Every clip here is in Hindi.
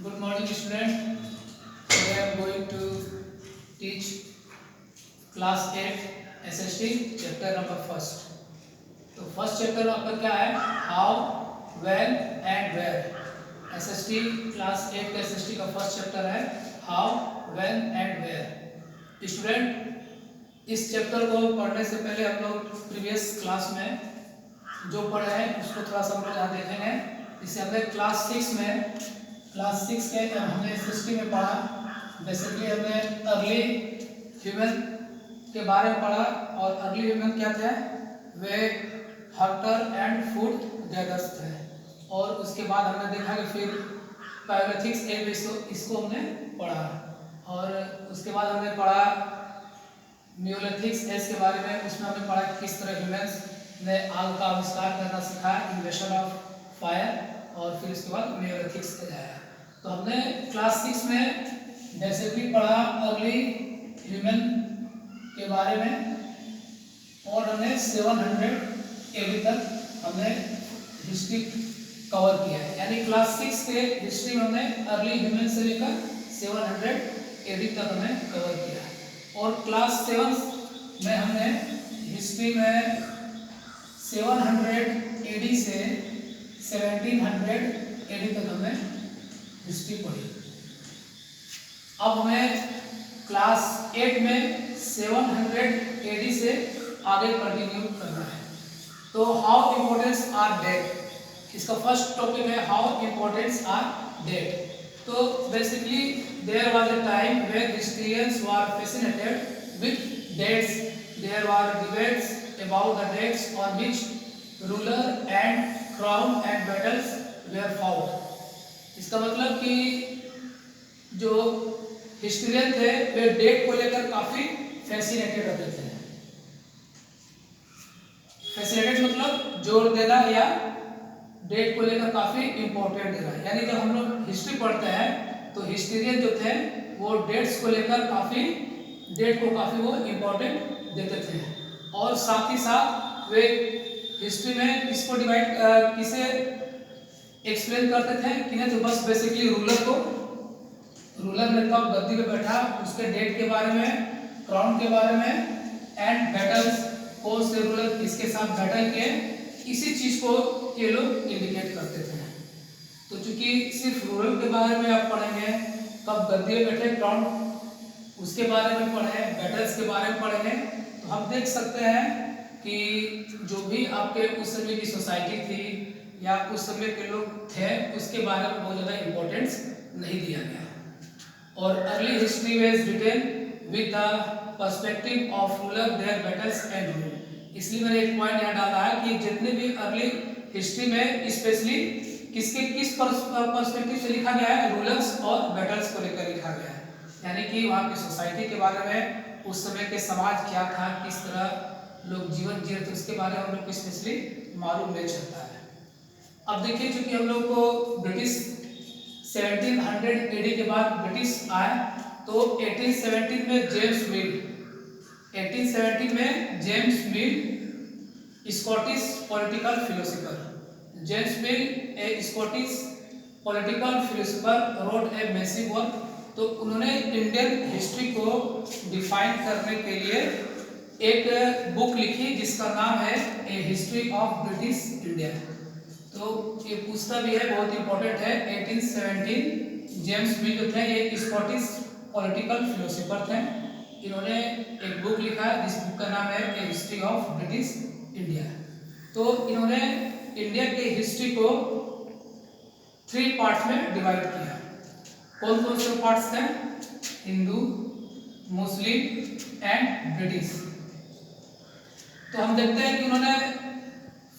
Good morning, student. Today I am going to teach class 8 SST chapter number first. तो फर्स्ट चैप्टर आपका क्या है? How, when and where. SST class 8 का SST का फर्स्ट चैप्टर है how, when and where. Student, इस चैप्टर को पढ़ने से पहले हम लोग प्रीवियस क्लास में जो पढ़े हैं उसको थोड़ा सा हम लोग यहाँ देखेंगे। इससे हमने क्लास 6 के हमने SST में पढ़ा। बेसिकली हमने अर्ली ह्यूमन के बारे में पढ़ा और अर्ली ह्यूमन क्या थे? वे हंटर एंड फूड गैदर्स थे। और उसके बाद हमने देखा कि फिर पैलेथिक्स इसको हमने पढ़ा और उसके बाद हमने पढ़ा न्यूलिथिक्स एज के बारे में। उसमें हमने पढ़ा किस तरह ह्यूमंस ने आग का आविष्कार करना सीखा, इन्वेंशन ऑफ फायर, और फिर उसके बाद न्यूलिथिक्स पे आया। तो हमने क्लास 6 में बेसिकली पढ़ा अर्ली ह्यूमन के बारे में और हमने 700 AD तक हमने हिस्ट्री कवर किया है। यानी क्लास 6 के हिस्ट्री में हमने अर्ली ह्यूमन से लेकर 700 AD तक हमने कवर किया है। और क्लास 7 में हमने हिस्ट्री में 700 AD से 1700 AD तक हमने हिस्ट्री पढ़ी। अब हमें क्लास 8 में 700 AD से आगे कंटिन्यू करना है। तो हाउ इम्पोर्टेंस आर डेट, इसका फर्स्ट टॉपिक है हाउ इम्पोर्टेंस आर डेट। तो basically there was a time where historians were fascinated with dates. There were debates about the dates on which ruler and crown and battles were fought. इसका मतलब कि जो हिस्टोरियन थे वे डेट को लेकर काफी फैसिनेटेड रहते थे। फैसिनेटेड मतलब जोर देना या डेट को लेकर काफी इंपॉर्टेंट देना। यानी जब हम लोग हिस्ट्री पढ़ते हैं तो हिस्टोरियन जो थे वो डेट्स को लेकर डेट को काफी वो इंपॉर्टेंट देते थे। और साथ ही साथ वे हिस्ट्री में किसको किसे एक्सप्लेन करते थे कि नहीं, तो बस बेसिकली रूलर ने कब गद्दी पे बैठा उसके डेट के बारे में, क्राउन के बारे में, एंड बैटल्स कौन से रूलर किसके साथ बैटल किए, इसी चीज को ये लोग इंडिकेट करते थे। तो चूंकि सिर्फ रूलर के बारे में आप पढ़ेंगे, कब गद्दी पे बैठे क्राउन उसके बारे में पढ़े, बैटल्स के बारे में पढ़ेंगे, तो हम देख सकते हैं कि जो भी आपके उस समय की सोसाइटी थी या उस समय के लोग थे उसके बारे में बहुत ज़्यादा इम्पोर्टेंस नहीं दिया गया। और early history was written with the perspective of ruler their battles and rule. इसलिए मैंने एक पॉइंट यहाँ डाला है कि जितने भी अर्ली हिस्ट्री में स्पेशली किस पर्सपेक्टिव से लिखा गया है, रूलर्स और बैटल्स को लेकर लिखा गया है। यानी कि वहाँ की सोसाइटी के बारे में, उस समय के समाज क्या था, किस तरह लोग जीवन जी रहे थे, उसके बारे में हम लोग को स्पेशली मालूम नहीं चलता है। अब देखिए, चूंकि हम लोग को ब्रिटिश 1700 AD के बाद ब्रिटिश आए, तो 1817 में James mill Scottish political philosopher, James mill A Scottish political philosopher wrote a massive work. तो उन्होंने इंडियन हिस्ट्री को डिफाइन करने के लिए एक बुक लिखी जिसका नाम है ए हिस्ट्री ऑफ ब्रिटिश इंडिया। तो ये पूछता भी है, बहुत इंपॉर्टेंट है। 1817 जेम्स मिल जो थे ये स्कॉटिश पॉलिटिकल फिलोसोफर थे। इन्होंने एक बुक लिखा है जिस बुक का नाम है ए हिस्ट्री ऑफ ब्रिटिश इंडिया। तो इन्होंने इंडिया के हिस्ट्री को 3 पार्ट्स में डिवाइड किया। कौन कौन से पार्ट्स थे? Hindu, Muslim and British. तो हम देखते हैं कि उन्होंने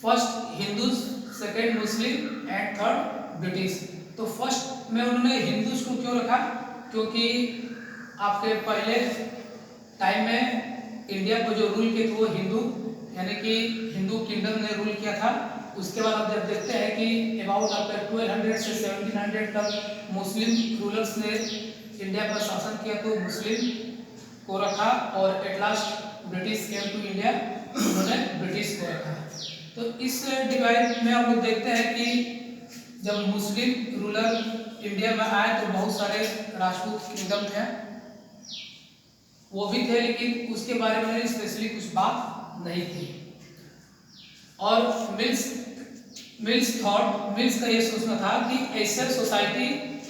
first Hindus, second Muslim and third British. तो फर्स्ट में उन्होंने हिंदूज को क्यों रखा? क्योंकि आपके पहले टाइम में इंडिया को जो रूल किए थे वो हिंदू, यानी कि हिंदू किंगडम ने रूल किया था। उसके बाद आप जब देखते हैं कि अबाउट आपका 1200 से 1700 तक मुस्लिम रूलर्स ने इंडिया पर शासन किया, तो मुस्लिम को रखा और at last British came to India, उन्होंने ब्रिटिश को रखा। तो इस डिवाइड में हम लोग देखते हैं कि जब मुस्लिम रूलर इंडिया में आए तो बहुत सारे राजपूत किंगडम थे, वो भी थे, लेकिन उसके बारे में स्पेशली कुछ बात नहीं थी। और मिल्स का ये सोचना था कि Asian society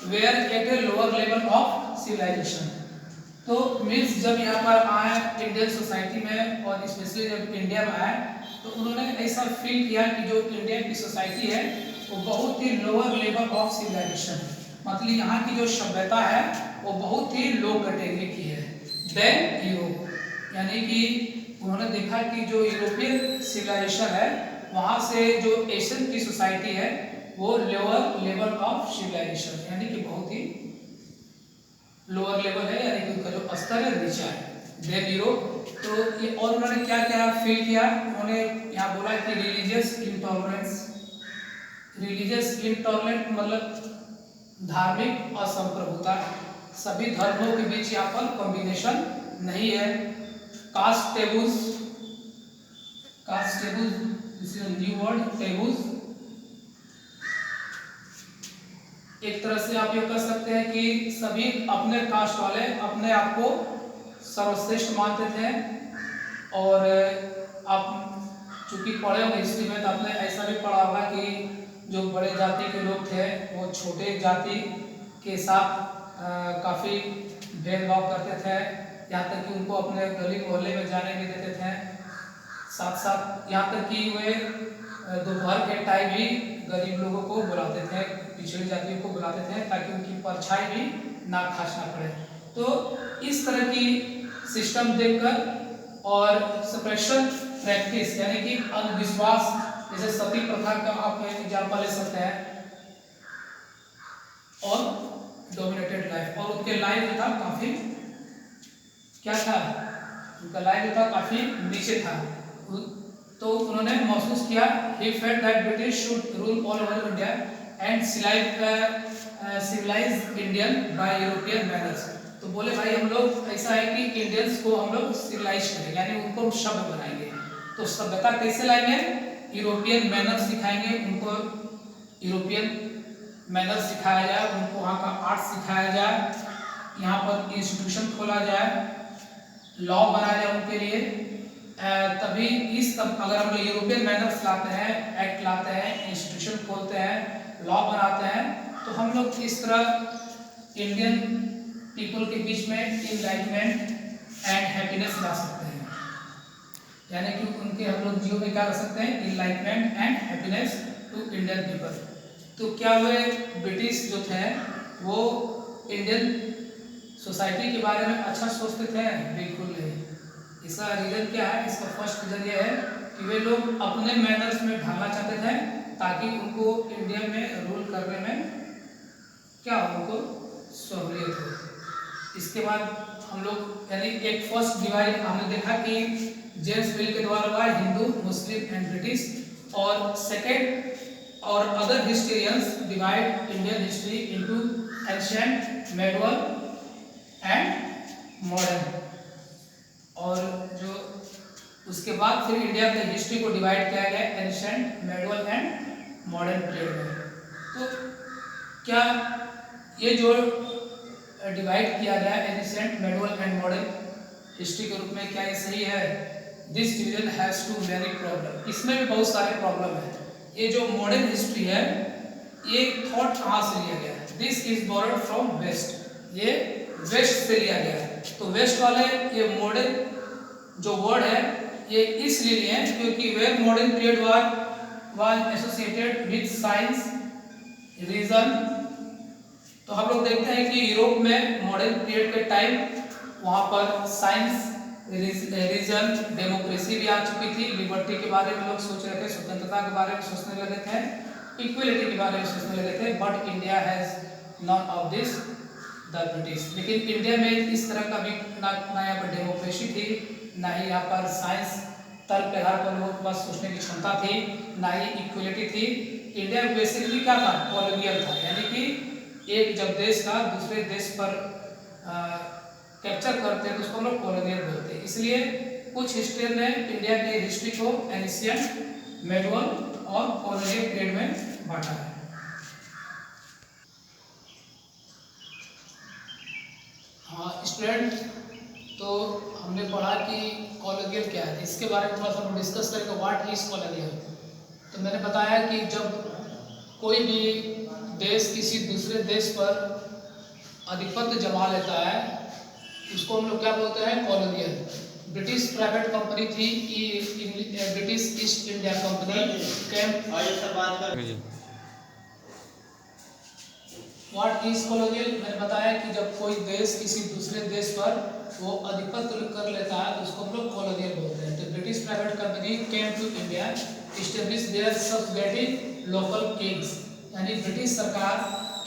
were at a lower level of civilization. तो मिल्स जब यहाँ पर आए इंडियन सोसाइटी में और स्पेशली जब इंडिया में आए तो उन्होंने ऐसा फील किया कि जो इंडिया की सोसाइटी है वो बहुत ही लोअर लेवल ऑफ सिविलाइजेशन है, मतलब यहाँ की जो सभ्यता है वो बहुत ही लो कैटेगरी की है देन यूरोप। यानी कि उन्होंने देखा कि जो यूरोपियन सिविलाइजेशन है वहाँ से जो एशियन की सोसाइटी है वो लोअर लेवल ऑफ सिविलाइजेशन यानी कि बहुत ही लोअर लेवल है, यानी कि उनका जो स्तर है नीचा है देन यूरोप। तो ये और उन्होंने क्या क्या फील किया, उन्होंने यहाँ बोला कि रिलीजियस इंटॉलरेंट मतलब धार्मिक असंप्रभुता, सभी धर्मों के बीच यहाँ पर कॉम्बिनेशन नहीं है। Caste taboos this is a new word, taboos एक तरह से आप ये कह सकते हैं कि सभी अपने कास्ट वाले अपने आप को सर्वश्रेष्ठ मानते थे। और आप चूंकि पढ़े होंगे हिस्ट्री में तो आपने ऐसा भी पढ़ा होगा कि जो बड़े जाति के लोग थे वो छोटे जाति के साथ काफ़ी भेदभाव करते थे, यहाँ तक कि उनको अपने गली मोहल्ले में जाने नहीं देते थे। साथ साथ यहाँ तक कि वे दोपहर के टाइम भी गरीब लोगों को बुलाते थे, पिछड़ी जातियों को बुलाते थे ताकि उनकी परछाई भी ना खासना पड़े। तो इस तरह की सिस्टम देखकर और सप्रेशन प्रैक्टिस यानी कि अंधविश्वास, जैसे सती प्रथा का आप एग्जाम्पल ले सकते हैं, और डोमिनेटेड लाइफ, और उनके लाइफ जो था काफी क्या था, उनका लाइफ जो था काफी नीचे था। तो उन्होंने महसूस किया he felt that British should rule all over India and civilize Indian by European manners। तो बोले भाई हम लोग ऐसा है कि इंडियंस को हम लोग सिविलाइज करेंगे, यानी उनको सभ्य बनाएंगे। तो सभ्यता कैसे लाएंगे, यूरोपियन मैनर्स सिखाएंगे, उनको यूरोपियन मैनर्स सिखाया जाए, उनको वहाँ का आर्ट सिखाया जाए, यहाँ पर इंस्टीट्यूशन खोला जाए, लॉ बनाया जाए उनके लिए। तभी अगर हम लोग यूरोपियन मैनर्स लाते हैं, एक्ट लाते हैं, इंस्टीट्यूशन खोलते हैं, लॉ बनाते हैं, तो हम लोग इस तरह इंडियन पीपल के बीच में इनलाइटमेंट एंड हैप्पीनेस ला सकते हैं, यानी कि उनके हम लोग जीवन में क्या कर सकते हैं, enlightenment and happiness to Indian people. तो क्या वे ब्रिटिश जो थे वो इंडियन सोसाइटी के बारे में अच्छा सोचते थे? बिल्कुल नहीं। इसका रीजन क्या है, इसका फर्स्ट रीजन ये है कि वे लोग अपने मैनर्स में ढालना चाहते थे ताकि उनको इंडिया में रूल करने में क्या उनको सहूलियत हो। इसके बाद हम लोग यानी एक फर्स्ट डिवाइड हमने देखा कि जेम्स मिल के द्वारा हुआ हिंदू, मुस्लिम एंड ब्रिटिश, और सेकेंड और other historians divide Indian history into ancient, medieval and modern. और जो उसके बाद फिर इंडिया के हिस्ट्री को डिवाइड किया गया ancient, medieval and modern period में। तो क्या ये जो डिवाइड किया गया ancient, medieval and modern history के रूप में, क्या ये सही है? This division has too very problem, इसमें भी बहुत सारे प्रॉब्लम है। ये जो मॉडर्न हिस्ट्री है ये थॉट कहाँ से लिया गया है? This is borrowed from west, ये वेस्ट से लिया गया है। तो वेस्ट वाले ये मॉडर्न जो वर्ड है ये इसलिए लिए हैं क्योंकि where modern period was associated with science, reason. तो हम लोग देखते हैं कि यूरोप में मॉडर्न पीरियड के टाइम वहाँ पर साइंस, रीजन, डेमोक्रेसी भी आ चुकी थी, लिबर्टी के बारे में लोग सोच रहे थे, स्वतंत्रता के बारे में सोचने लगे थे, इक्वलिटी के बारे में सोचने लगे थे। But India has none of this the British. लेकिन इंडिया में इस तरह का भी ना यहाँ पर डेमोक्रेसी थी, ना ही यहाँ पर साइंस तर्क के आधार पर लोगों के पास सोचने की क्षमता थी, ना ही इक्वलिटी थी। इंडिया बेसिकली क्या था, कॉलोनियल था, यानी कि एक जब देश का दूसरे देश पर कैप्चर करते हैं तो उसको हम लोग कॉलोनियल बोलते हैं। इसलिए कुछ हिस्ट्रियन ने इंडिया के हिस्ट्री को एंशिएंट, मेडिवल और कॉलोनियल पीरियड में बांटा है। स्टूडेंट, तो हमने पढ़ा कि कॉलोनियल क्या है, इसके बारे में थोड़ा सा हम डिस्कस करेंगे। What is colonial. तो मैंने बताया कि जब कोई भी देश किसी दूसरे देश पर आधिपत्य जमा लेता है उसको हम लोग क्या बोलते हैं, कॉलोनियल। ब्रिटिश प्राइवेट कंपनी थी, British east India company what is colonial. मैंने बताया कि जब कोई देश किसी दूसरे देश पर वो आधिपत्य कर लेता है तो उसको हम लोग कॉलोनियल बोलते हैं। तो British private company came to India, establish their subjugative local kings, यानी ब्रिटिश सरकार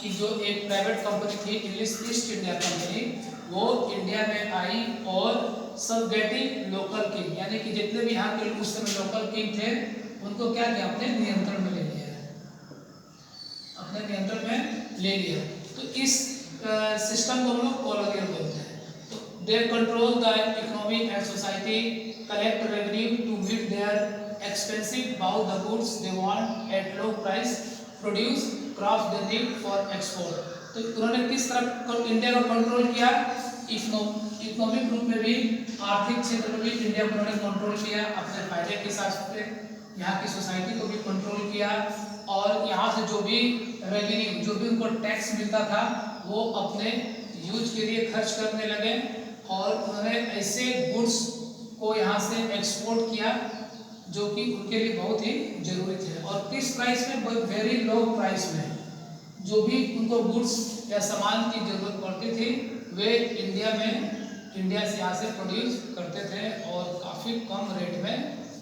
की जो एक प्राइवेट कंपनी थी इंग्लिश ईस्ट इंडिया कंपनी, वो इंडिया में आई और सबजुगेटिव लोकल किंग, यानी कि जितने भी यहाँ के उस समय लोकल किंग थे उनको क्या किया, अपने नियंत्रण में ले लिया, अपने नियंत्रण में ले लिया। तो इस सिस्टम को हम लोग कॉलोनियल बोलते हैं। तो they control the economy and society, collect revenue to meet their expensive buy the goods they want at low price, produce crops they need for export. तो उन्होंने किस तरह इंडिया को कंट्रोल किया, इकोनॉमिक रूप में भी, आर्थिक क्षेत्र में भी इंडिया को उन्होंने कंट्रोल किया अपने फायदे के हिसाब से, यहाँ की सोसाइटी को भी कंट्रोल किया और यहाँ से जो भी रेवेन्यू, जो भी उनको टैक्स मिलता था वो अपने यूज के लिए खर्च करने लगे और उन्होंने ऐसे गुड्स को यहाँ से एक्सपोर्ट किया जो कि उनके लिए बहुत ही जरूरी थे। और किस प्राइस में, वेरी लो प्राइस में। जो भी उनको गुड्स या सामान की जरूरत पड़ती थी वे इंडिया से यहाँ से प्रोड्यूस करते थे और काफ़ी कम रेट में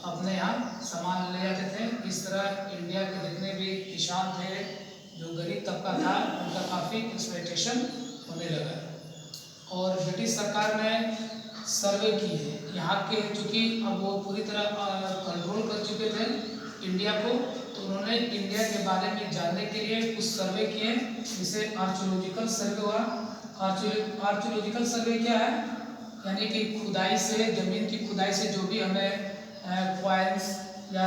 अपने यहाँ सामान ले जाते थे। इस तरह इंडिया के जितने भी किसान थे, जो गरीब तबका था, उनका काफ़ी एक्सप्लॉयटेशन होने लगा। और ब्रिटिश सरकार ने सर्वे की है यहाँ के, चूँकि अब वो पूरी तरह कंट्रोल कर चुके थे इंडिया को, तो उन्होंने इंडिया के बारे में जानने के लिए कुछ सर्वे किए, जिसे आर्कियोलॉजिकल सर्वे हुआ। आर्कियोलॉजिकल सर्वे क्या है, यानी कि खुदाई से, जमीन की खुदाई से जो भी हमें कॉइन्स या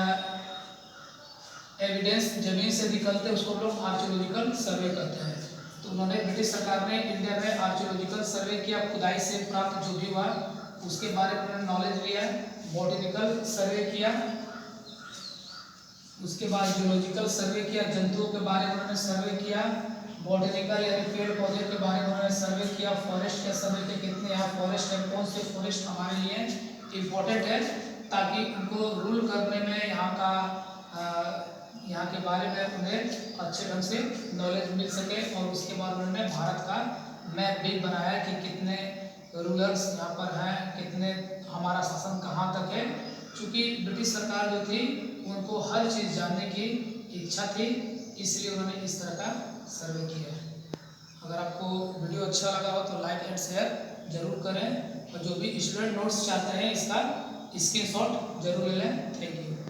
एविडेंस जमीन से निकलते हैं उसको हम लोग आर्कियोलॉजिकल सर्वे करते हैं। तो उन्होंने, ब्रिटिश सरकार ने इंडिया में आर्कियोलॉजिकल सर्वे किया, खुदाई से प्राप्त जो भी हुआ उसके बारे में उन्होंने नॉलेज लिया। बॉटनिकल सर्वे किया, उसके बाद जियोलॉजिकल सर्वे किया, जंतुओं के बारे में उन्होंने सर्वे किया, बॉटनिकल यानी पेड़ पौधे के बारे में उन्होंने सर्वे किया, फॉरेस्ट का सर्वे किया, कितने यहाँ फॉरेस्ट है, कौन से फॉरेस्ट हमारे लिए इम्पोर्टेंट है, ताकि उनको रूल करने में यहाँ के बारे में उन्हें अच्छे ढंग से नॉलेज मिल सके। और उसके बाद उन्होंने भारत का मैप भी बनाया कि कितने रूलर्स यहाँ पर हैं, कितने, हमारा शासन कहाँ तक है। क्योंकि ब्रिटिश सरकार जो थी उनको हर चीज़ जानने की इच्छा थी, इसलिए उन्होंने इस तरह का सर्वे किया है। अगर आपको वीडियो अच्छा लगा हो तो लाइक एंड शेयर जरूर करें और जो भी स्टूडेंट नोट्स चाहते हैं इसका स्क्रीनशॉट जरूर ले लें। Thank you.